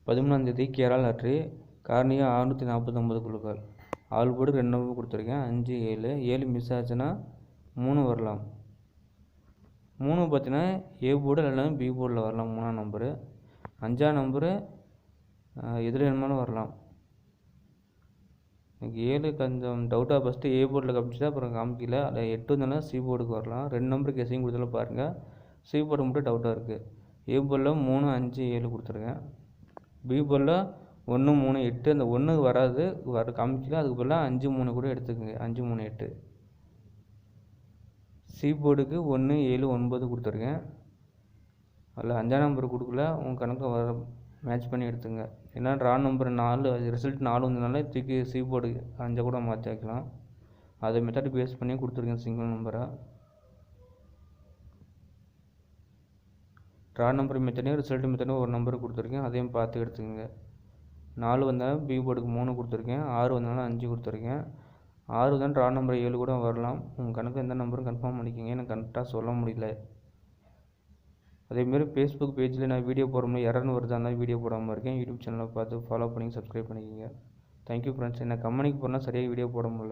13ஆம் Kerala lottery cornea 649 குழுக்கள். All board 2 number கொடுத்துருக்கேன். 5 7 7 miss ஆச்சுன்னா 3 வரலாம். 3 பார்த்தீங்கன்னா ஏ போர்டு இல்லைன்னா பி போர்டில் வரலாம். 3ஆம் நம்பரு 5ஆம் நம்பரு எதில் வேணுமாலும் வரலாம். எனக்கு 7 கொஞ்சம் டவுட்டாக ஃபஸ்ட்டு ஏ போர்டில் காமிச்சிட்டா அப்புறம் காமிக்கல. அதில் 8 வந்தாலும் சி போர்டுக்கு வரலாம். 2 நம்பருக்கு கெஸிங் கொடுத்தாலும் பாருங்கள். சி போர்டு மட்டும் டவுட்டாக இருக்குது. ஏ போர்டில் 3 5 7 கொடுத்துருக்கேன். பி போர்டில் 1 3 8 அந்த 1 வராது காமிக்கல. அதுக்கு பதிலாக 5 3 கூட எடுத்துக்கோங்க. 5 3 8. சி போர்டுக்கு 1 7 9 கொடுத்துருக்கேன். அதில் 5ஆம் நம்பர் கொடுக்கல. உங்கள் கணக்கை வர மேட்ச் பண்ணி எடுத்துங்க. ஏன்னா ட்ரா நம்பர் 4 ரிசல்ட் 4 வந்ததுனால தூக்கி சி போர்டு 5 கூட மாற்றி வைக்கலாம். அதை மெத்தட் பேஸ் பண்ணி கொடுத்துருக்கேன் சிங்கிள் நம்பரை. ட்ரா நம்பர் மெத்தடையும் ரிசல்ட் மெத்தடும் ஒரு நம்பர் கொடுத்துருக்கேன். அதையும் பார்த்து எடுத்துக்கோங்க. 4 வந்தாலும் பி போர்டுக்கு 3 கொடுத்துருக்கேன். 6 வந்தாலும் 5 கொடுத்துருக்கேன். 6 தான் ட்ரா நம்பர் 7 கூட வரலாம். உங்கள் கணக்கு எந்த நம்பரும் கன்ஃபார்ம் பண்ணிக்கோங்க. எனக்கு கரெக்டாக சொல்ல முடியல. அதேமாரி ஃபேஸ்புக் பேஜில் நான் வீடியோ போடும்போது எரர்னு வருதா இருந்தால் வீடியோ போடாமல் இருக்கேன். யூடியூப் சேனலை பார்த்து ஃபாலோ பண்ணி சப்ஸ்கிரைப் பண்ணிக்கோங்க. Thank you friends. என்ன கம்பெனிக்கு போனால் சரியாக வீடியோ போட முடியல.